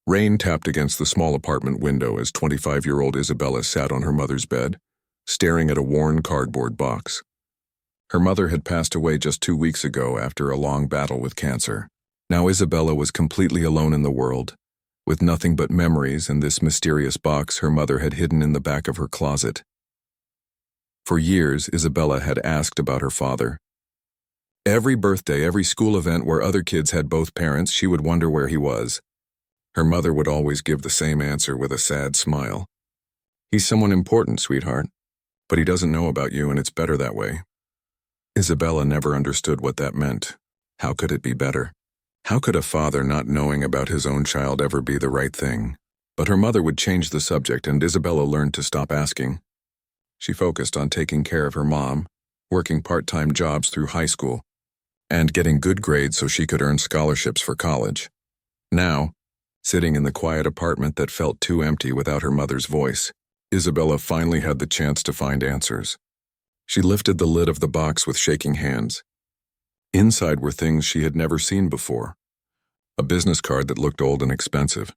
Rain tapped against the small apartment window as 25-year-old Isabella sat on her mother's bed, staring at a worn cardboard box. Her mother had passed away just 2 weeks ago after a long battle with cancer. Now Isabella was completely alone in the world, with nothing but memories and this mysterious box her mother had hidden in the back of her closet. For years, Isabella had asked about her father. Every birthday, every school event where other kids had both parents, she would wonder where he was. Her mother would always give the same answer with a sad smile. "He's someone important, sweetheart, but he doesn't know about you, and it's better that way." Isabella never understood what that meant. How could it be better? How could a father not knowing about his own child ever be the right thing? But her mother would change the subject, and Isabella learned to stop asking. She focused on taking care of her mom, working part-time jobs through high school, and getting good grades so she could earn scholarships for college. Now, sitting in the quiet apartment that felt too empty without her mother's voice, Isabella finally had the chance to find answers. She lifted the lid of the box with shaking hands. Inside were things she had never seen before. A business card that looked old and expensive.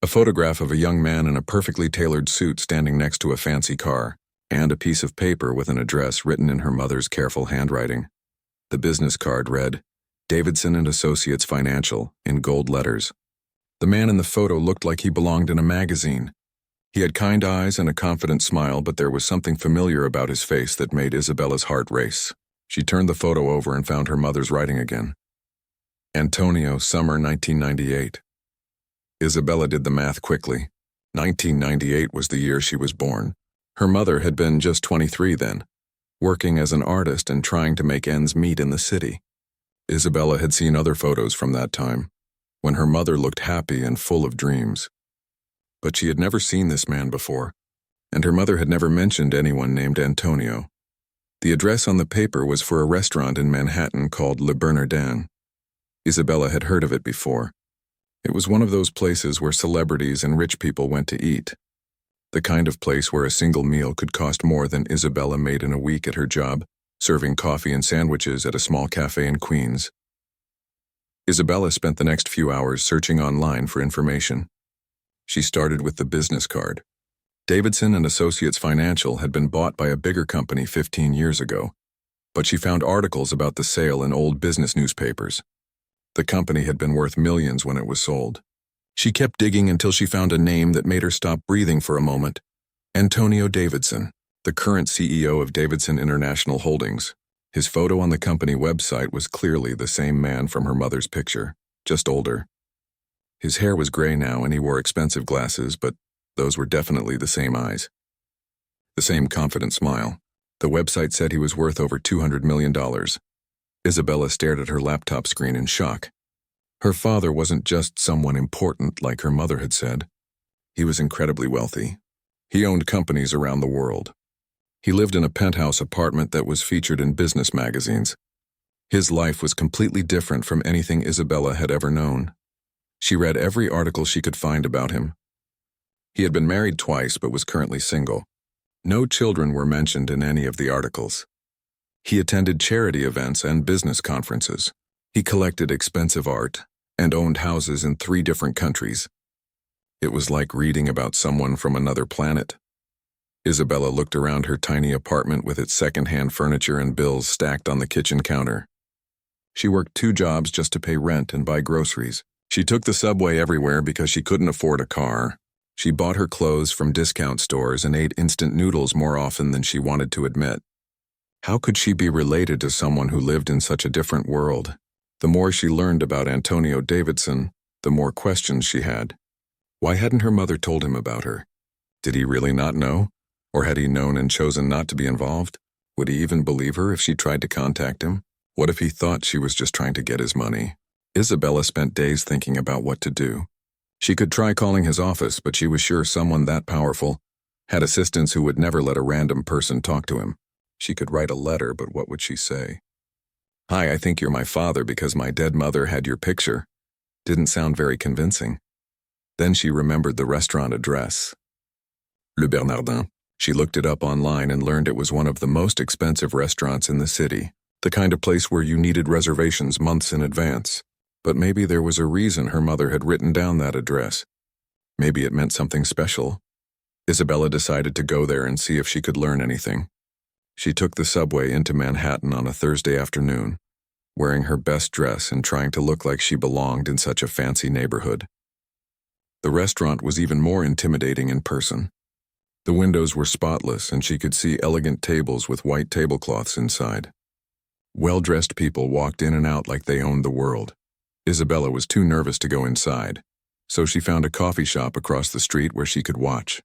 A photograph of a young man in a perfectly tailored suit standing next to a fancy car, and a piece of paper with an address written in her mother's careful handwriting. The business card read, "Davidson and Associates Financial," in gold letters. The man in the photo looked like he belonged in a magazine. He had kind eyes and a confident smile, but there was something familiar about his face that made Isabella's heart race. She turned the photo over and found her mother's writing again. Antonio, summer 1998. Isabella did the math quickly. 1998 was the year she was born. Her mother had been just 23 then, working as an artist and trying to make ends meet in the city. Isabella had seen other photos from that time, when her mother looked happy and full of dreams. But she had never seen this man before, and her mother had never mentioned anyone named Antonio. The address on the paper was for a restaurant in Manhattan called Le Bernardin. Isabella had heard of it before. It was one of those places where celebrities and rich people went to eat. The kind of place where a single meal could cost more than Isabella made in a week at her job, serving coffee and sandwiches at a small cafe in Queens. Isabella spent the next few hours searching online for information. She started with the business card. Davidson and Associates Financial had been bought by a bigger company 15 years ago, but she found articles about the sale in old business newspapers. The company had been worth millions when it was sold. She kept digging until she found a name that made her stop breathing for a moment. Antonio Davidson, the current CEO of Davidson International Holdings. His photo on the company website was clearly the same man from her mother's picture, just older. His hair was gray now and he wore expensive glasses, but those were definitely the same eyes. The same confident smile. The website said he was worth over $200 million. Isabella stared at her laptop screen in shock. Her father wasn't just someone important like her mother had said. He was incredibly wealthy. He owned companies around the world. He lived in a penthouse apartment that was featured in business magazines. His life was completely different from anything Isabella had ever known. She read every article she could find about him. He had been married twice but was currently single. No children were mentioned in any of the articles. He attended charity events and business conferences. He collected expensive art and owned houses in 3 different countries. It was like reading about someone from another planet. Isabella looked around her tiny apartment with its second-hand furniture and bills stacked on the kitchen counter. She worked 2 jobs just to pay rent and buy groceries. She took the subway everywhere because she couldn't afford a car. She bought her clothes from discount stores and ate instant noodles more often than she wanted to admit. How could she be related to someone who lived in such a different world? The more she learned about Antonio Davidson, the more questions she had. Why hadn't her mother told him about her? Did he really not know? Or had he known and chosen not to be involved? Would he even believe her if she tried to contact him? What if he thought she was just trying to get his money? Isabella spent days thinking about what to do. She could try calling his office, but she was sure someone that powerful had assistants who would never let a random person talk to him. She could write a letter, but what would she say? "Hi, I think you're my father because my dead mother had your picture." Didn't sound very convincing. Then she remembered the restaurant address. Le Bernardin. She looked it up online and learned it was one of the most expensive restaurants in the city, the kind of place where you needed reservations months in advance. But maybe there was a reason her mother had written down that address. Maybe it meant something special. Isabella decided to go there and see if she could learn anything. She took the subway into Manhattan on a Thursday afternoon, wearing her best dress and trying to look like she belonged in such a fancy neighborhood. The restaurant was even more intimidating in person. The windows were spotless and she could see elegant tables with white tablecloths inside. Well-dressed people walked in and out like they owned the world. Isabella was too nervous to go inside, so she found a coffee shop across the street where she could watch.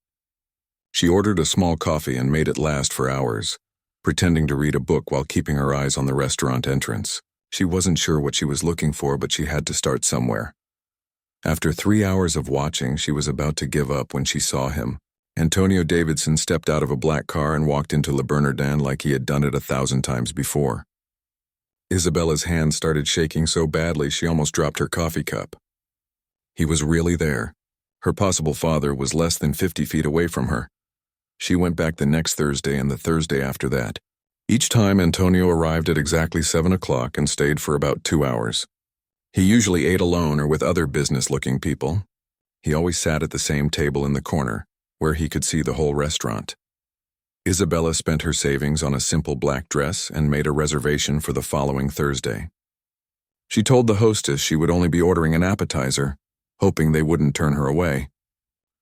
She ordered a small coffee and made it last for hours, pretending to read a book while keeping her eyes on the restaurant entrance. She wasn't sure what she was looking for, but she had to start somewhere. After 3 hours of watching, she was about to give up when she saw him. Antonio Davidson stepped out of a black car and walked into Le Bernardin like he had done it 1,000 times before. Isabella's hand started shaking so badly she almost dropped her coffee cup. He was really there. Her possible father was less than 50 feet away from her. She went back the next Thursday and the Thursday after that. Each time Antonio arrived at exactly 7 o'clock and stayed for about 2 hours. He usually ate alone or with other business-looking people. He always sat at the same table in the corner, where he could see the whole restaurant. Isabella spent her savings on a simple black dress and made a reservation for the following Thursday. She told the hostess she would only be ordering an appetizer, hoping they wouldn't turn her away.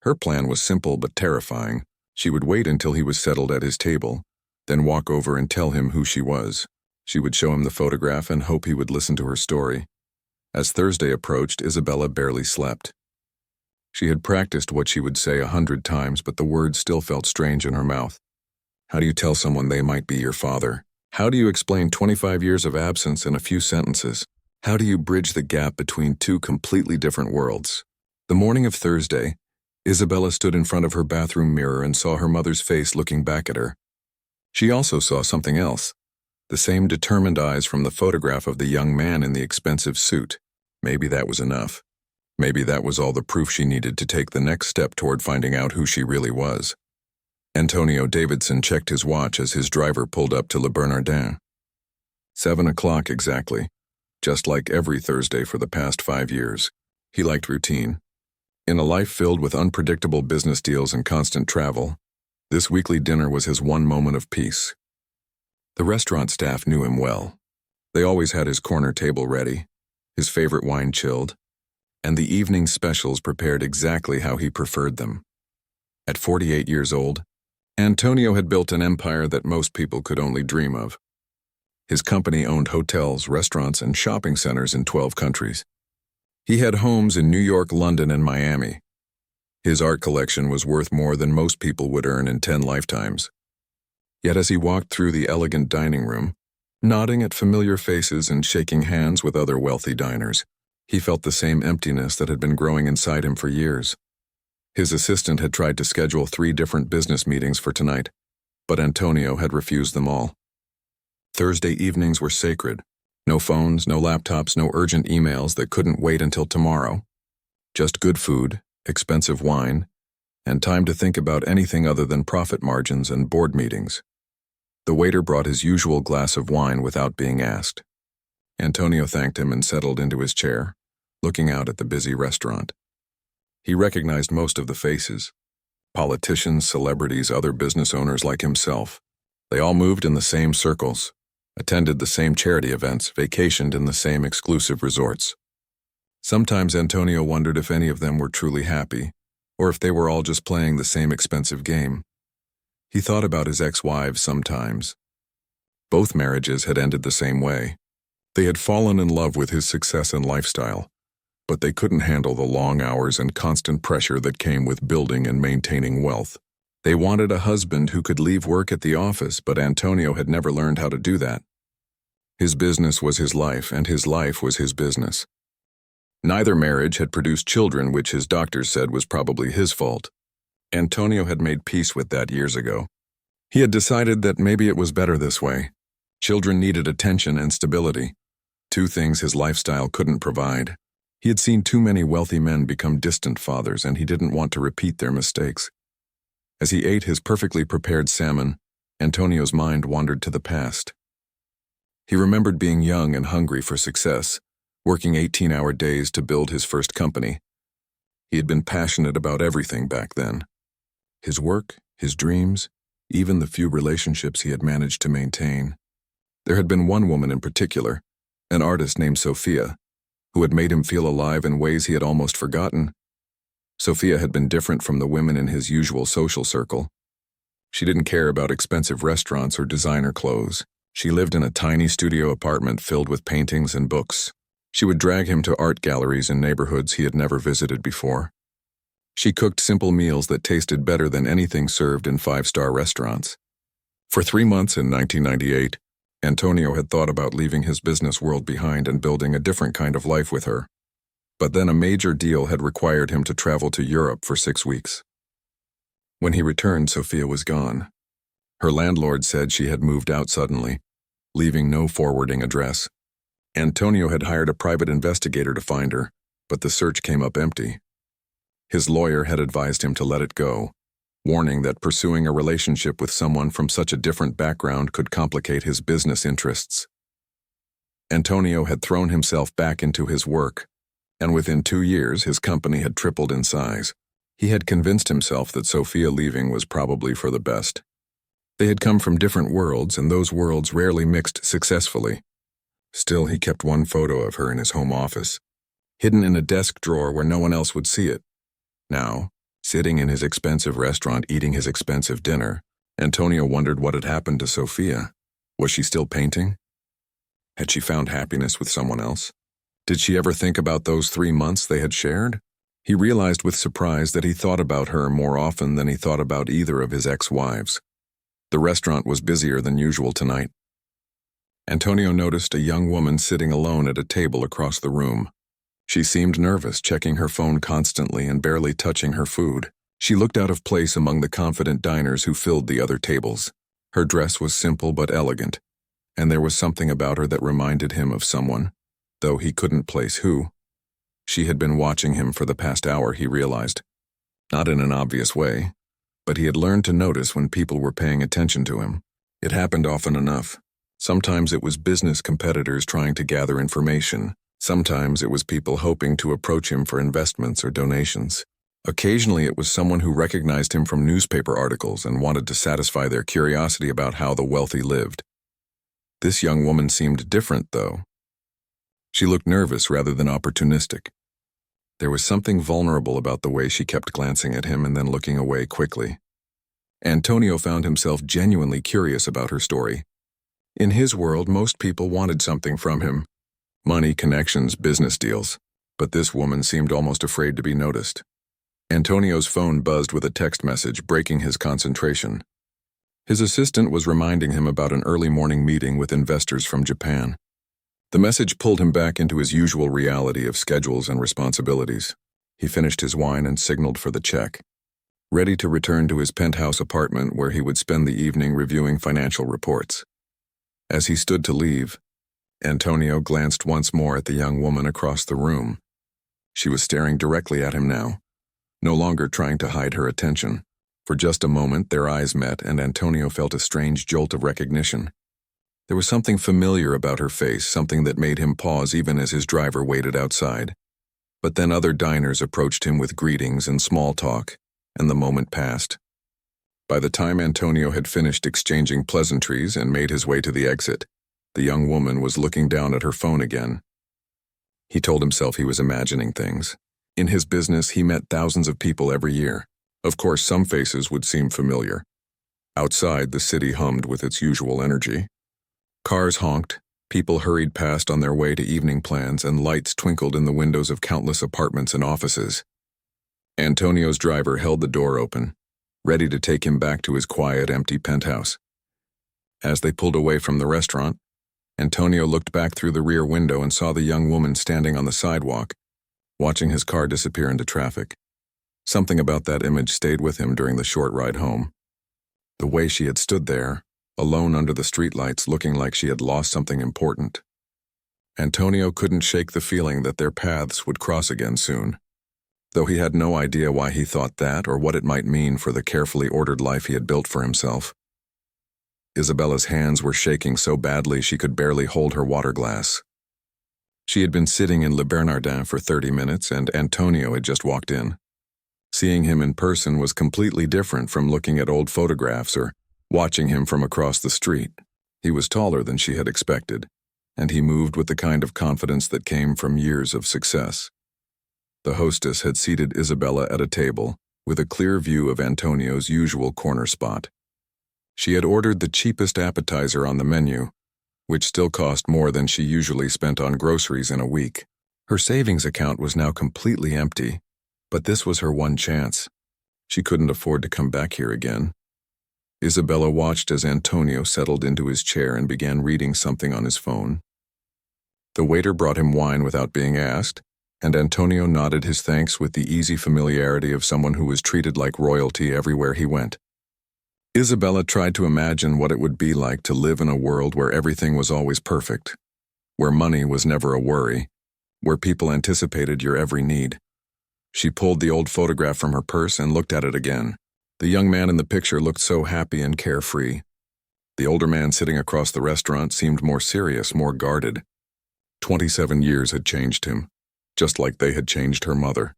Her plan was simple but terrifying. She would wait until he was settled at his table, then walk over and tell him who she was. She would show him the photograph and hope he would listen to her story. As Thursday approached, Isabella barely slept. She had practiced what she would say 100 times, but the words still felt strange in her mouth. How do you tell someone they might be your father? How do you explain 25 years of absence in a few sentences? How do you bridge the gap between two completely different worlds? The morning of Thursday, Isabella stood in front of her bathroom mirror and saw her mother's face looking back at her. She also saw something else, the same determined eyes from the photograph of the young man in the expensive suit. Maybe that was enough. Maybe that was all the proof she needed to take the next step toward finding out who she really was. Antonio Davidson checked his watch as his driver pulled up to Le Bernardin. 7 o'clock exactly, just like every Thursday for the past 5 years. He liked routine. In a life filled with unpredictable business deals and constant travel, this weekly dinner was his one moment of peace. The restaurant staff knew him well. They always had his corner table ready, his favorite wine chilled, and the evening specials prepared exactly how he preferred them. At 48 years old, Antonio had built an empire that most people could only dream of. His company owned hotels, restaurants, and shopping centers in 12 countries. He had homes in New York, London, and Miami. His art collection was worth more than most people would earn in 10 lifetimes. Yet as he walked through the elegant dining room, nodding at familiar faces and shaking hands with other wealthy diners, he felt the same emptiness that had been growing inside him for years. His assistant had tried to schedule 3 different business meetings for tonight, but Antonio had refused them all. Thursday evenings were sacred. No phones, no laptops, no urgent emails that couldn't wait until tomorrow. Just good food, expensive wine, and time to think about anything other than profit margins and board meetings. The waiter brought his usual glass of wine without being asked. Antonio thanked him and settled into his chair, looking out at the busy restaurant. He recognized most of the faces. Politicians, celebrities, other business owners like himself. They all moved in the same circles, attended the same charity events, vacationed in the same exclusive resorts. Sometimes Antonio wondered if any of them were truly happy, or if they were all just playing the same expensive game. He thought about his ex-wives sometimes. Both marriages had ended the same way. They had fallen in love with his success and lifestyle, but they couldn't handle the long hours and constant pressure that came with building and maintaining wealth. They wanted a husband who could leave work at the office, but Antonio had never learned how to do that. His business was his life, and his life was his business. Neither marriage had produced children, which his doctors said was probably his fault. Antonio had made peace with that years ago. He had decided that maybe it was better this way. Children needed attention and stability, 2 things his lifestyle couldn't provide. He had seen too many wealthy men become distant fathers, and he didn't want to repeat their mistakes. As he ate his perfectly prepared salmon, Antonio's mind wandered to the past. He remembered being young and hungry for success, working 18-hour days to build his first company. He had been passionate about everything back then. His work, his dreams, even the few relationships he had managed to maintain. There had been one woman in particular, an artist named Sophia, who had made him feel alive in ways he had almost forgotten. Sophia had been different from the women in his usual social circle. She didn't care about expensive restaurants or designer clothes. She lived in a tiny studio apartment filled with paintings and books. She would drag him to art galleries in neighborhoods he had never visited before. She cooked simple meals that tasted better than anything served in five-star restaurants. For 3 months in 1998, Antonio had thought about leaving his business world behind and building a different kind of life with her. But then a major deal had required him to travel to Europe for 6 weeks. When he returned, Sophia was gone. Her landlord said she had moved out suddenly, leaving no forwarding address. Antonio had hired a private investigator to find her, but the search came up empty. His lawyer had advised him to let it go, warning that pursuing a relationship with someone from such a different background could complicate his business interests. Antonio had thrown himself back into his work, and within 2 years his company had tripled in size. He had convinced himself that Sophia leaving was probably for the best. They had come from different worlds, and those worlds rarely mixed successfully. Still, he kept one photo of her in his home office, hidden in a desk drawer where no one else would see it. Now, sitting in his expensive restaurant eating his expensive dinner, Antonio wondered what had happened to Sophia. Was she still painting? Had she found happiness with someone else? Did she ever think about those 3 months they had shared? He realized with surprise that he thought about her more often than he thought about either of his ex-wives. The restaurant was busier than usual tonight. Antonio noticed a young woman sitting alone at a table across the room. She seemed nervous, checking her phone constantly and barely touching her food. She looked out of place among the confident diners who filled the other tables. Her dress was simple but elegant, and there was something about her that reminded him of someone, though he couldn't place who. She had been watching him for the past hour, he realized. Not in an obvious way, but he had learned to notice when people were paying attention to him. It happened often enough. Sometimes it was business competitors trying to gather information. Sometimes it was people hoping to approach him for investments or donations. Occasionally it was someone who recognized him from newspaper articles and wanted to satisfy their curiosity about how the wealthy lived. This young woman seemed different, though. She looked nervous rather than opportunistic. There was something vulnerable about the way she kept glancing at him and then looking away quickly. Antonio found himself genuinely curious about her story. In his world, most people wanted something from him. Money, connections, business deals. But this woman seemed almost afraid to be noticed. Antonio's phone buzzed with a text message, breaking his concentration. His assistant was reminding him about an early morning meeting with investors from Japan. The message pulled him back into his usual reality of schedules and responsibilities. He finished his wine and signaled for the check, ready to return to his penthouse apartment where he would spend the evening reviewing financial reports. As he stood to leave, Antonio glanced once more at the young woman across the room. She was staring directly at him now, no longer trying to hide her attention. For just a moment, their eyes met, and Antonio felt a strange jolt of recognition. There was something familiar about her face, something that made him pause even as his driver waited outside. But then other diners approached him with greetings and small talk, and the moment passed. By the time Antonio had finished exchanging pleasantries and made his way to the exit, the young woman was looking down at her phone again. He told himself he was imagining things. In his business, he met thousands of people every year. Of course, some faces would seem familiar. Outside, the city hummed with its usual energy. Cars honked, people hurried past on their way to evening plans, and lights twinkled in the windows of countless apartments and offices. Antonio's driver held the door open, ready to take him back to his quiet, empty penthouse. As they pulled away from the restaurant, Antonio looked back through the rear window and saw the young woman standing on the sidewalk, watching his car disappear into traffic. Something about that image stayed with him during the short ride home. The way she had stood there, alone under the streetlights, looking like she had lost something important. Antonio couldn't shake the feeling that their paths would cross again soon, though he had no idea why he thought that or what it might mean for the carefully ordered life he had built for himself. Isabella's hands were shaking so badly she could barely hold her water glass. She had been sitting in Le Bernardin for 30 minutes, and Antonio had just walked in. Seeing him in person was completely different from looking at old photographs or watching him from across the street. He was taller than she had expected, and he moved with the kind of confidence that came from years of success. The hostess had seated Isabella at a table, with a clear view of Antonio's usual corner spot. She had ordered the cheapest appetizer on the menu, which still cost more than she usually spent on groceries in a week. Her savings account was now completely empty, but this was her one chance. She couldn't afford to come back here again. Isabella watched as Antonio settled into his chair and began reading something on his phone. The waiter brought him wine without being asked, and Antonio nodded his thanks with the easy familiarity of someone who was treated like royalty everywhere he went. Isabella tried to imagine what it would be like to live in a world where everything was always perfect, where money was never a worry, where people anticipated your every need. She pulled the old photograph from her purse and looked at it again. The young man in the picture looked so happy and carefree. The older man sitting across the restaurant seemed more serious, more guarded. 27 years had changed him, just like they had changed her mother.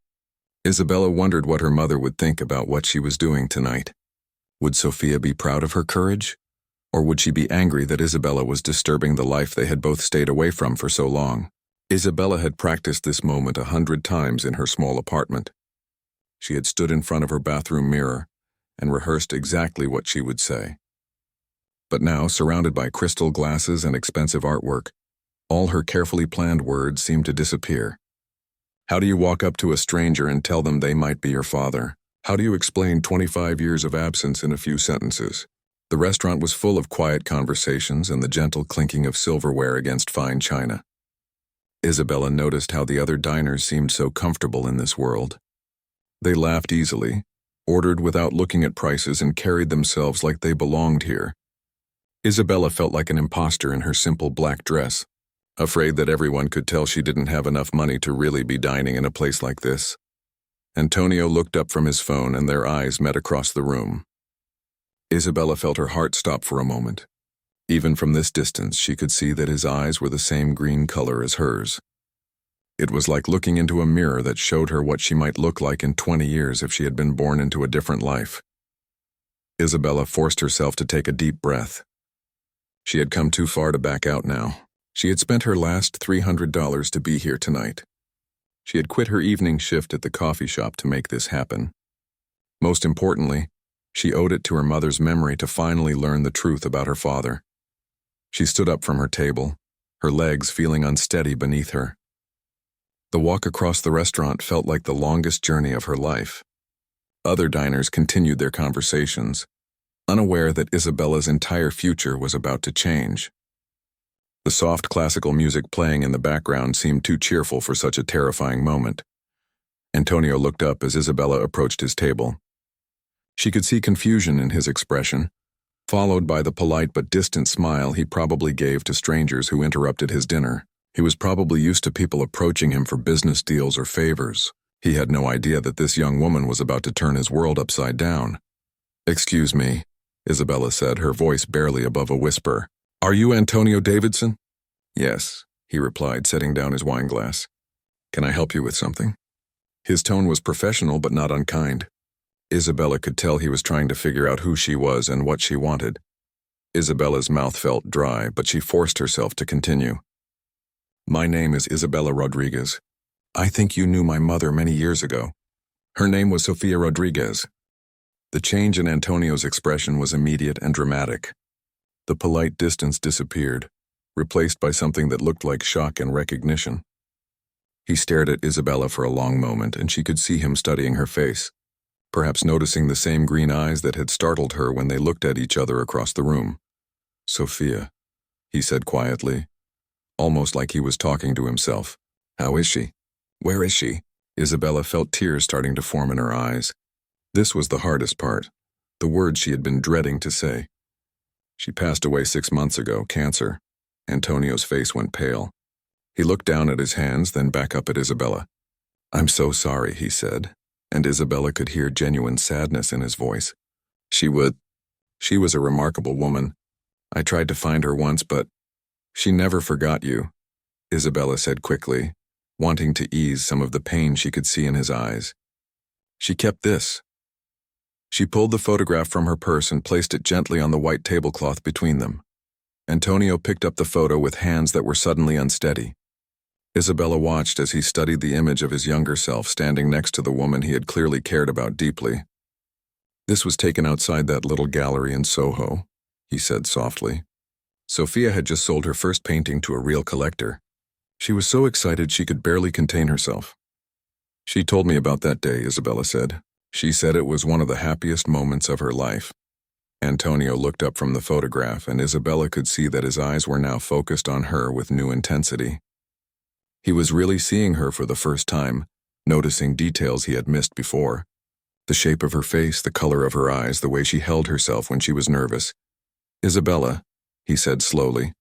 Isabella wondered what her mother would think about what she was doing tonight. Would Sophia be proud of her courage? Or would she be angry that Isabella was disturbing the life they had both stayed away from for so long? Isabella had practiced this moment 100 times in her small apartment. She had stood in front of her bathroom mirror and rehearsed exactly what she would say. But now, surrounded by crystal glasses and expensive artwork, all her carefully planned words seemed to disappear. How do you walk up to a stranger and tell them they might be your father? How do you explain 25 years of absence in a few sentences? The restaurant was full of quiet conversations and the gentle clinking of silverware against fine china. Isabella noticed how the other diners seemed so comfortable in this world. They laughed easily, ordered without looking at prices, and carried themselves like they belonged here. Isabella felt like an imposter in her simple black dress, afraid that everyone could tell she didn't have enough money to really be dining in a place like this. Antonio looked up from his phone and their eyes met across the room. Isabella felt her heart stop for a moment. Even from this distance, she could see that his eyes were the same green color as hers. It was like looking into a mirror that showed her what she might look like in 20 years if she had been born into a different life. Isabella forced herself to take a deep breath. She had come too far to back out now. She had spent her last $300 to be here tonight. She had quit her evening shift at the coffee shop to make this happen. Most importantly, she owed it to her mother's memory to finally learn the truth about her father. She stood up from her table, her legs feeling unsteady beneath her. The walk across the restaurant felt like the longest journey of her life. Other diners continued their conversations, unaware that Isabella's entire future was about to change. The soft classical music playing in the background seemed too cheerful for such a terrifying moment. Antonio looked up as Isabella approached his table. She could see confusion in his expression, followed by the polite but distant smile he probably gave to strangers who interrupted his dinner. He was probably used to people approaching him for business deals or favors. He had no idea that this young woman was about to turn his world upside down. "Excuse me," Isabella said, her voice barely above a whisper. "Are you Antonio Davidson?" "Yes," he replied, setting down his wine glass. "Can I help you with something?" His tone was professional but not unkind. Isabella could tell he was trying to figure out who she was and what she wanted. Isabella's mouth felt dry, but she forced herself to continue. "My name is Isabella Rodriguez. I think you knew my mother many years ago. Her name was Sofia Rodriguez." The change in Antonio's expression was immediate and dramatic. The polite distance disappeared, replaced by something that looked like shock and recognition. He stared at Isabella for a long moment, and she could see him studying her face, perhaps noticing the same green eyes that had startled her when they looked at each other across the room. "Sophia," he said quietly, almost like he was talking to himself. "How is she? Where is she?" Isabella felt tears starting to form in her eyes. This was the hardest part, the words she had been dreading to say. "She passed away 6 months ago, cancer." Antonio's face went pale. He looked down at his hands, then back up at Isabella. "I'm so sorry," he said, and Isabella could hear genuine sadness in his voice. She was a remarkable woman. I tried to find her once, but she never forgot you." Isabella said quickly, wanting to ease some of the pain she could see in his eyes. She kept this. She pulled the photograph from her purse and placed it gently on the white tablecloth between them. Antonio picked up the photo with hands that were suddenly unsteady. Isabella watched as he studied the image of his younger self standing next to the woman he had clearly cared about deeply. This was taken outside that little gallery in Soho, he said softly. Sophia had just sold her first painting to a real collector. She was so excited she could barely contain herself. She told me about that day, Isabella said. She said it was one of the happiest moments of her life. Antonio looked up from the photograph, and Isabella could see that his eyes were now focused on her with new intensity. He was really seeing her for the first time, noticing details he had missed before. The shape of her face, the color of her eyes, the way she held herself when she was nervous. Isabella, he said slowly.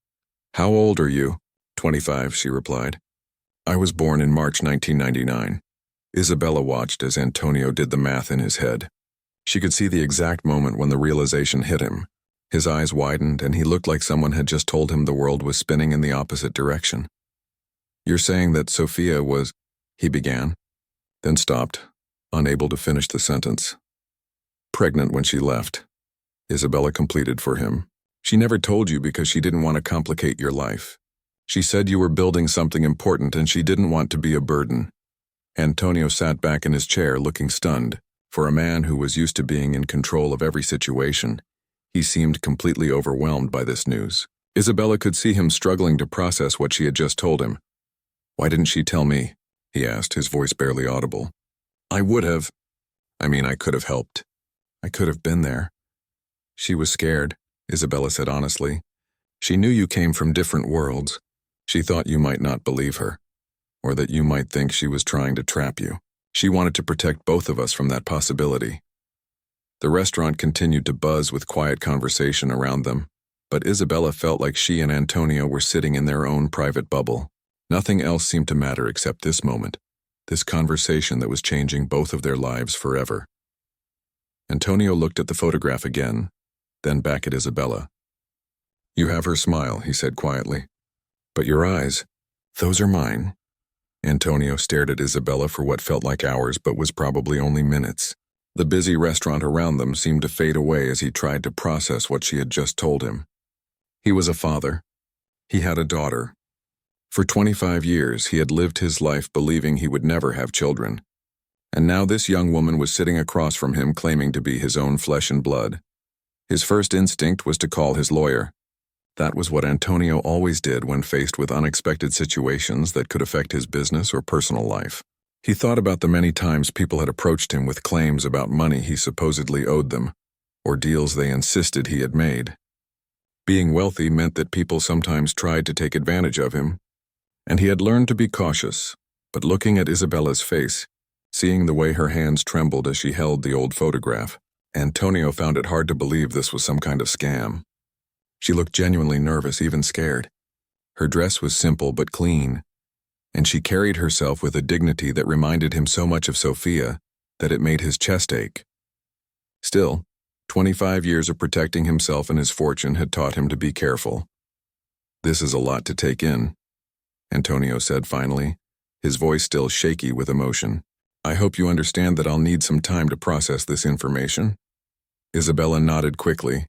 How old are you? 25, she replied. I was born in March 1999. Isabella watched as Antonio did the math in his head. She could see the exact moment when the realization hit him. His eyes widened, and he looked like someone had just told him the world was spinning in the opposite direction. You're saying that Sophia was, he began, then stopped, unable to finish the sentence. Pregnant when she left, Isabella completed for him. She never told you because she didn't want to complicate your life. She said you were building something important and she didn't want to be a burden. Antonio sat back in his chair looking stunned. For a man who was used to being in control of every situation, he seemed completely overwhelmed by this news. Isabella could see him struggling to process what she had just told him. Why didn't she tell me? He asked, his voice barely audible. I could have helped. I could have been there. She was scared, Isabella said honestly. She knew you came from different worlds. She thought you might not believe her, or that you might think she was trying to trap you. She wanted to protect both of us from that possibility. The restaurant continued to buzz with quiet conversation around them, but Isabella felt like she and Antonio were sitting in their own private bubble. Nothing else seemed to matter except this moment, this conversation that was changing both of their lives forever. Antonio looked at the photograph again, then back at Isabella. You have her smile, he said quietly. But your eyes, those are mine. Antonio stared at Isabella for what felt like hours but was probably only minutes. The busy restaurant around them seemed to fade away as he tried to process what she had just told him. He was a father. He had a daughter. For 25 years, he had lived his life believing he would never have children. And now this young woman was sitting across from him claiming to be his own flesh and blood. His first instinct was to call his lawyer. That was what Antonio always did when faced with unexpected situations that could affect his business or personal life. He thought about the many times people had approached him with claims about money he supposedly owed them, or deals they insisted he had made. Being wealthy meant that people sometimes tried to take advantage of him, and he had learned to be cautious. But looking at Isabella's face, seeing the way her hands trembled as she held the old photograph, Antonio found it hard to believe this was some kind of scam. She looked genuinely nervous, even scared. Her dress was simple but clean, and she carried herself with a dignity that reminded him so much of Sophia that it made his chest ache. Still, 25 years of protecting himself and his fortune had taught him to be careful. This is a lot to take in, Antonio said finally, his voice still shaky with emotion. I hope you understand that I'll need some time to process this information. Isabella nodded quickly.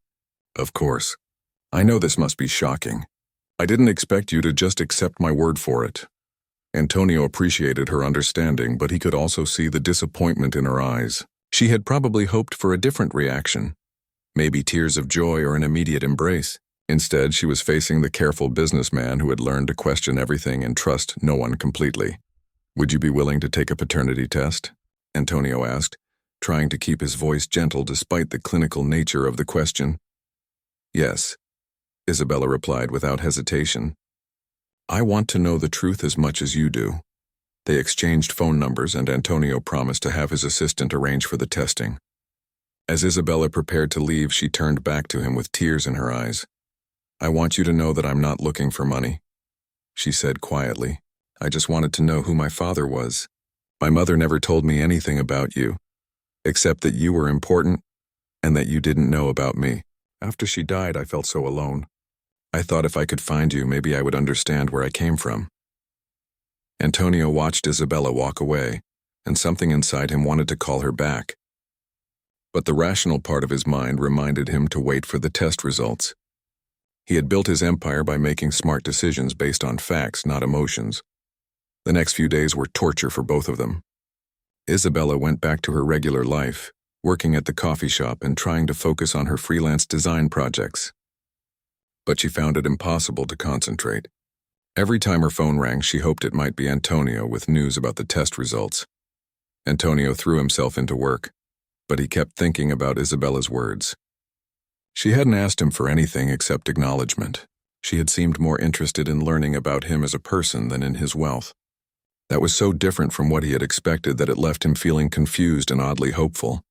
Of course. I know this must be shocking. I didn't expect you to just accept my word for it. Antonio appreciated her understanding, but he could also see the disappointment in her eyes. She had probably hoped for a different reaction, maybe tears of joy or an immediate embrace. Instead, she was facing the careful businessman who had learned to question everything and trust no one completely. Would you be willing to take a paternity test? Antonio asked, trying to keep his voice gentle despite the clinical nature of the question. Yes, Isabella replied without hesitation. I want to know the truth as much as you do. They exchanged phone numbers, and Antonio promised to have his assistant arrange for the testing. As Isabella prepared to leave, she turned back to him with tears in her eyes. I want you to know that I'm not looking for money, she said quietly. I just wanted to know who my father was. My mother never told me anything about you, except that you were important and that you didn't know about me. After she died, I felt so alone. I thought if I could find you, maybe I would understand where I came from. Antonio watched Isabella walk away, and something inside him wanted to call her back. But the rational part of his mind reminded him to wait for the test results. He had built his empire by making smart decisions based on facts, not emotions. The next few days were torture for both of them. Isabella went back to her regular life, working at the coffee shop and trying to focus on her freelance design projects. But she found it impossible to concentrate. Every time her phone rang, she hoped it might be Antonio with news about the test results. Antonio threw himself into work, but he kept thinking about Isabella's words. She hadn't asked him for anything except acknowledgement. She had seemed more interested in learning about him as a person than in his wealth. That was so different from what he had expected that it left him feeling confused and oddly hopeful.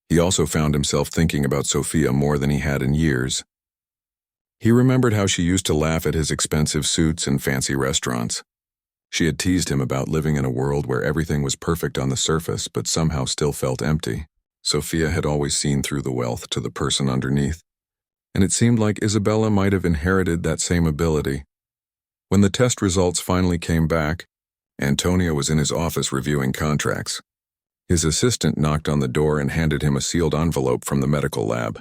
He also found himself thinking about Sophia more than he had in years. He remembered how she used to laugh at his expensive suits and fancy restaurants. She had teased him about living in a world where everything was perfect on the surface but somehow still felt empty. Sophia had always seen through the wealth to the person underneath, and it seemed like Isabella might have inherited that same ability. When the test results finally came back, Antonio was in his office reviewing contracts. His assistant knocked on the door and handed him a sealed envelope from the medical lab.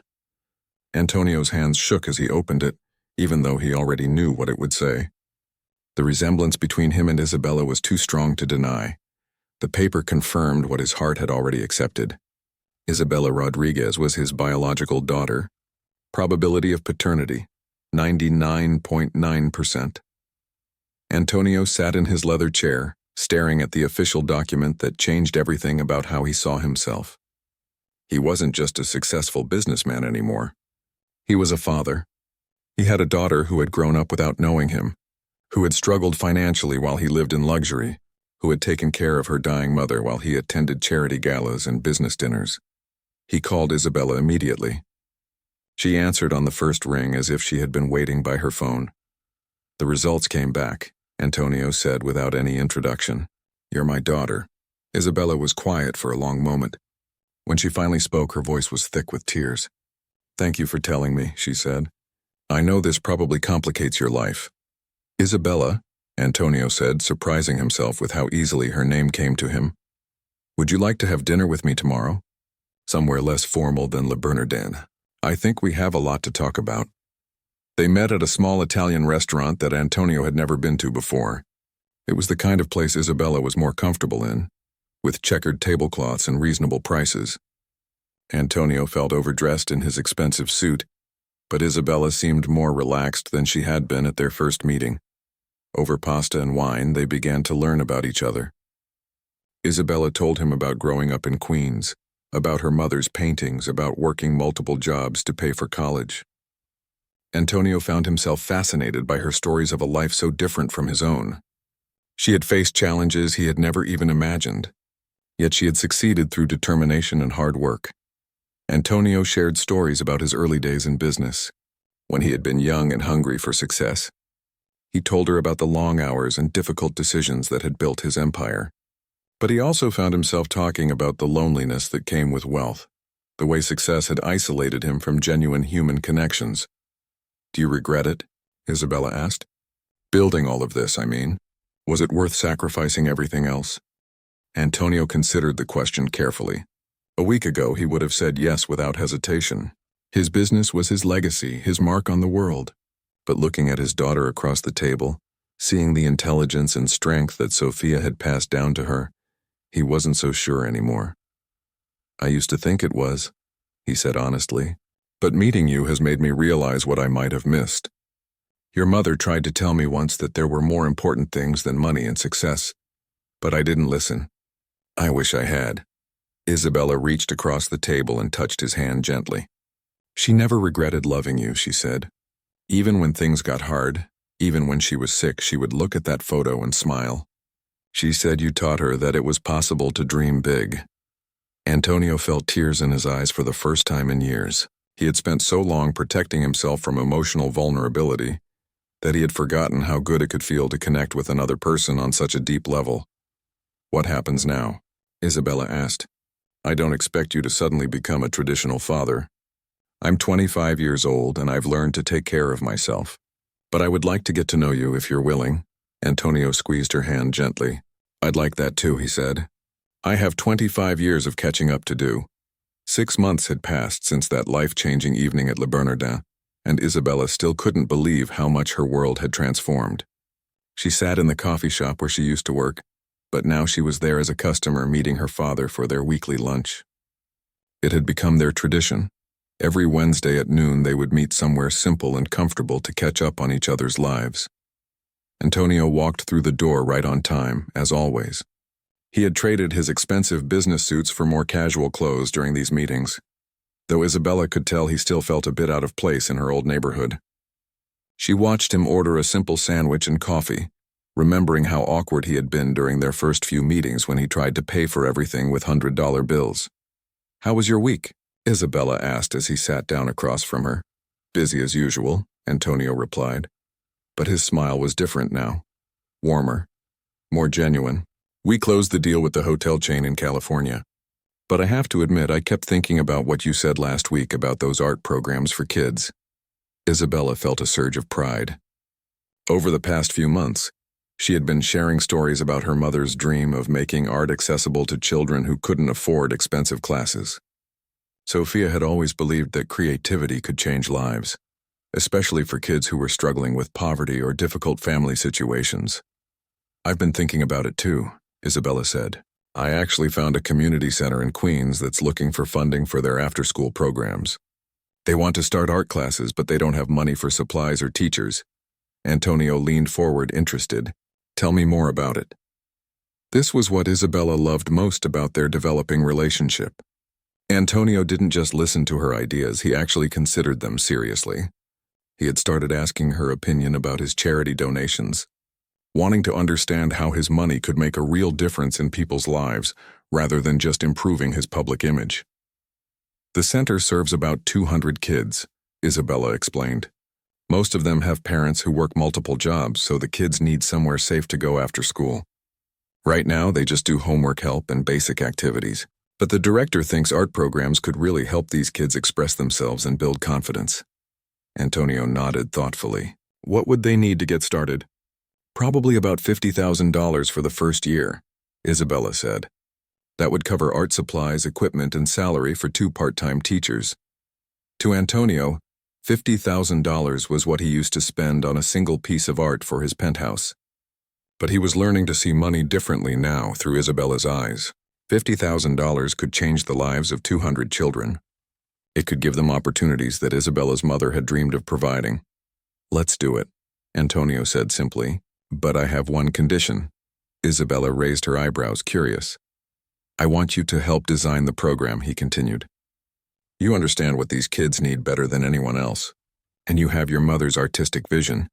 Antonio's hands shook as he opened it, even though he already knew what it would say. The resemblance between him and Isabella was too strong to deny. The paper confirmed what his heart had already accepted. Isabella Rodriguez was his biological daughter. Probability of paternity, 99.9%. Antonio sat in his leather chair, staring at the official document that changed everything about how he saw himself. He wasn't just a successful businessman anymore. He was a father. He had a daughter who had grown up without knowing him, who had struggled financially while he lived in luxury, who had taken care of her dying mother while he attended charity galas and business dinners. He called Isabella immediately. She answered on the first ring as if she had been waiting by her phone. The results came back, Antonio said without any introduction. "You're my daughter." Isabella was quiet for a long moment. When she finally spoke, her voice was thick with tears. "Thank you for telling me," she said. "I know this probably complicates your life." "Isabella," Antonio said, surprising himself with how easily her name came to him. "Would you like to have dinner with me tomorrow? Somewhere less formal than Le Bernardin. I think we have a lot to talk about." They met at a small Italian restaurant that Antonio had never been to before. It was the kind of place Isabella was more comfortable in, with checkered tablecloths and reasonable prices. Antonio felt overdressed in his expensive suit, but Isabella seemed more relaxed than she had been at their first meeting. Over pasta and wine, they began to learn about each other. Isabella told him about growing up in Queens, about her mother's paintings, about working multiple jobs to pay for college. Antonio found himself fascinated by her stories of a life so different from his own. She had faced challenges he had never even imagined, yet she had succeeded through determination and hard work. Antonio shared stories about his early days in business, when he had been young and hungry for success. He told her about the long hours and difficult decisions that had built his empire. But he also found himself talking about the loneliness that came with wealth, the way success had isolated him from genuine human connections. "Do you regret it?" Isabella asked. "Building all of this, I mean. Was it worth sacrificing everything else?" Antonio considered the question carefully. A week ago, he would have said yes without hesitation. His business was his legacy, his mark on the world. But looking at his daughter across the table, seeing the intelligence and strength that Sophia had passed down to her, he wasn't so sure anymore. "I used to think it was," he said honestly, "but meeting you has made me realize what I might have missed. Your mother tried to tell me once that there were more important things than money and success, but I didn't listen. I wish I had." Isabella reached across the table and touched his hand gently. "She never regretted loving you," she said. "Even when things got hard, even when she was sick, she would look at that photo and smile. She said you taught her that it was possible to dream big." Antonio felt tears in his eyes for the first time in years. He had spent so long protecting himself from emotional vulnerability that he had forgotten how good it could feel to connect with another person on such a deep level. "What happens now?" Isabella asked. "I don't expect you to suddenly become a traditional father. I'm 25 years old and I've learned to take care of myself. But I would like to get to know you if you're willing. Antonio squeezed her hand gently. "I'd like that too," he said. "I have 25 years of catching up to do." 6 months had passed since that life-changing evening at Le Bernardin, and Isabella still couldn't believe how much her world had transformed. She sat in the coffee shop where she used to work, but now she was there as a customer meeting her father for their weekly lunch. It had become their tradition. Every Wednesday at noon they would meet somewhere simple and comfortable to catch up on each other's lives. Antonio walked through the door right on time, as always. He had traded his expensive business suits for more casual clothes during these meetings, though Isabella could tell he still felt a bit out of place in her old neighborhood. She watched him order a simple sandwich and coffee, remembering how awkward he had been during their first few meetings when he tried to pay for everything with $100 bills. "How was your week?" Isabella asked as he sat down across from her. "Busy as usual," Antonio replied. But his smile was different now. Warmer. More genuine. "We closed the deal with the hotel chain in California. But I have to admit I kept thinking about what you said last week about those art programs for kids." Isabella felt a surge of pride. Over the past few months, she had been sharing stories about her mother's dream of making art accessible to children who couldn't afford expensive classes. Sophia had always believed that creativity could change lives, especially for kids who were struggling with poverty or difficult family situations. "I've been thinking about it too," Isabella said. "I actually found a community center in Queens that's looking for funding for their after-school programs. They want to start art classes, but they don't have money for supplies or teachers." Antonio leaned forward, interested. "Tell me more about it." This was what Isabella loved most about their developing relationship. Antonio didn't just listen to her ideas, he actually considered them seriously. He had started asking her opinion about his charity donations, wanting to understand how his money could make a real difference in people's lives rather than just improving his public image. "The center serves about 200 kids," Isabella explained. "Most of them have parents who work multiple jobs, so the kids need somewhere safe to go after school. Right now, they just do homework help and basic activities. But the director thinks art programs could really help these kids express themselves and build confidence." Antonio nodded thoughtfully. "What would they need to get started?" "Probably about $50,000 for the first year," Isabella said. "That would cover art supplies, equipment, and salary for 2 part-time teachers." To Antonio, $50,000 was what he used to spend on a single piece of art for his penthouse. But he was learning to see money differently now through Isabella's eyes. $50,000 could change the lives of 200 children. It could give them opportunities that Isabella's mother had dreamed of providing. "Let's do it," Antonio said simply. "But I have one condition." Isabella raised her eyebrows, curious. "I want you to help design the program," he continued. "You understand what these kids need better than anyone else. And you have your mother's artistic vision."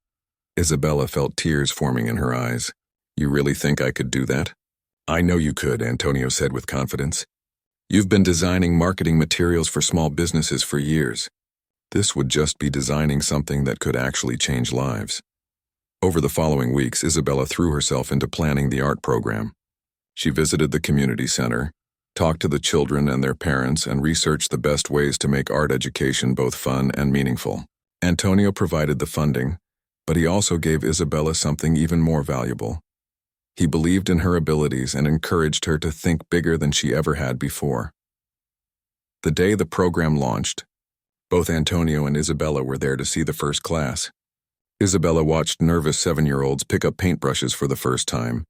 Isabella felt tears forming in her eyes. "You really think I could do that?" "I know you could," Antonio said with confidence. "You've been designing marketing materials for small businesses for years. This would just be designing something that could actually change lives." Over the following weeks, Isabella threw herself into planning the art program. She visited the community center, talked to the children and their parents, and researched the best ways to make art education both fun and meaningful. Antonio provided the funding, but he also gave Isabella something even more valuable. He believed in her abilities and encouraged her to think bigger than she ever had before. The day the program launched, both Antonio and Isabella were there to see the first class. Isabella watched nervous 7-year-olds pick up paintbrushes for the first time,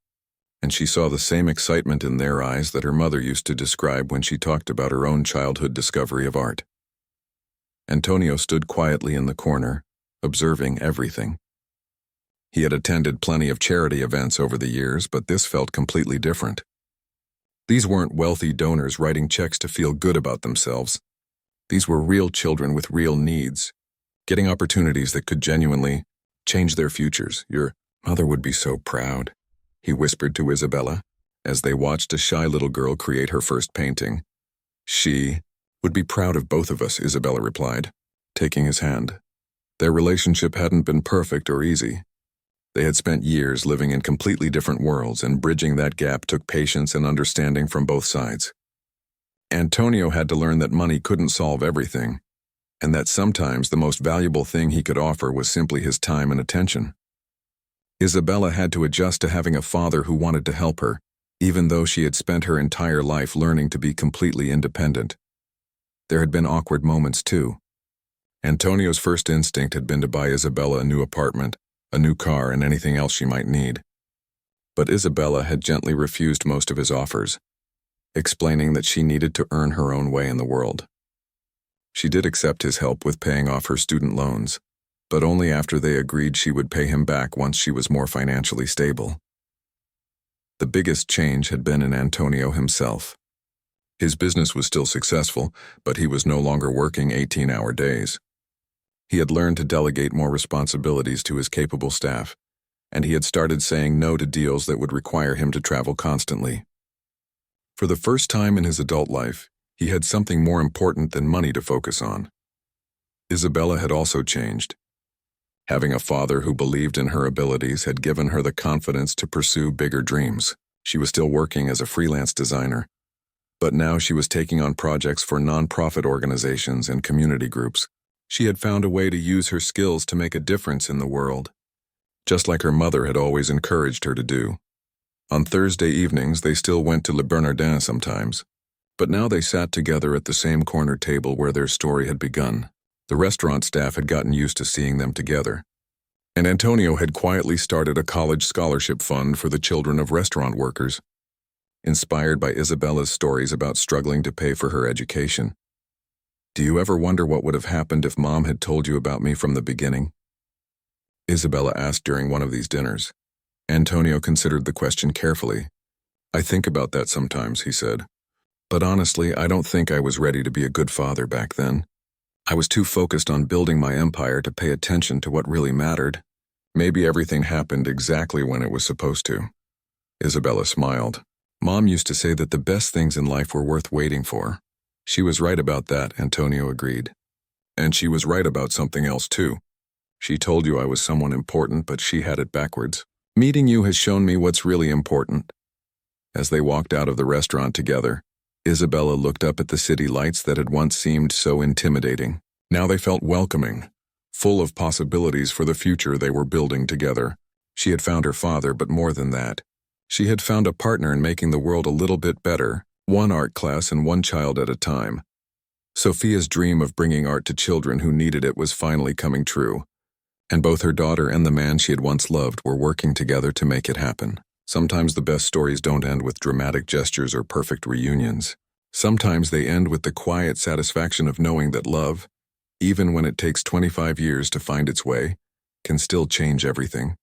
and she saw the same excitement in their eyes that her mother used to describe when she talked about her own childhood discovery of art. Antonio stood quietly in the corner, observing everything. He had attended plenty of charity events over the years, but this felt completely different. These weren't wealthy donors writing checks to feel good about themselves. These were real children with real needs, getting opportunities that could genuinely change their futures. "Your mother would be so proud," he whispered to Isabella, as they watched a shy little girl create her first painting. "She would be proud of both of us," Isabella replied, taking his hand. Their relationship hadn't been perfect or easy. They had spent years living in completely different worlds, and bridging that gap took patience and understanding from both sides. Antonio had to learn that money couldn't solve everything, and that sometimes the most valuable thing he could offer was simply his time and attention. Isabella had to adjust to having a father who wanted to help her, even though she had spent her entire life learning to be completely independent. There had been awkward moments too. Antonio's first instinct had been to buy Isabella a new apartment, a new car, and anything else she might need. But Isabella had gently refused most of his offers, explaining that she needed to earn her own way in the world. She did accept his help with paying off her student loans, but only after they agreed she would pay him back once she was more financially stable. The biggest change had been in Antonio himself. His business was still successful, but he was no longer working 18-hour days. He had learned to delegate more responsibilities to his capable staff, and he had started saying no to deals that would require him to travel constantly. For the first time in his adult life, he had something more important than money to focus on. Isabella had also changed. Having a father who believed in her abilities had given her the confidence to pursue bigger dreams. She was still working as a freelance designer, but now she was taking on projects for nonprofit organizations and community groups. She had found a way to use her skills to make a difference in the world, just like her mother had always encouraged her to do. On Thursday evenings, they still went to Le Bernardin sometimes, but now they sat together at the same corner table where their story had begun. The restaurant staff had gotten used to seeing them together, and Antonio had quietly started a college scholarship fund for the children of restaurant workers, inspired by Isabella's stories about struggling to pay for her education. Do you ever wonder what would have happened if Mom had told you about me from the beginning? Isabella asked during one of these dinners. Antonio considered the question carefully. I think about that sometimes, he said. But honestly, I don't think I was ready to be a good father back then. I was too focused on building my empire to pay attention to what really mattered. Maybe everything happened exactly when it was supposed to. Isabella smiled. Mom used to say that the best things in life were worth waiting for. She was right about that, Antonio agreed. And she was right about something else too. She told you I was someone important, but she had it backwards. Meeting you has shown me what's really important. As they walked out of the restaurant together, Isabella looked up at the city lights that had once seemed so intimidating. Now they felt welcoming, full of possibilities for the future they were building together. She had found her father, but more than that, she had found a partner in making the world a little bit better, one art class and one child at a time. Sophia's dream of bringing art to children who needed it was finally coming true, and both her daughter and the man she had once loved were working together to make it happen. Sometimes the best stories don't end with dramatic gestures or perfect reunions. Sometimes they end with the quiet satisfaction of knowing that love, even when it takes 25 years to find its way, can still change everything.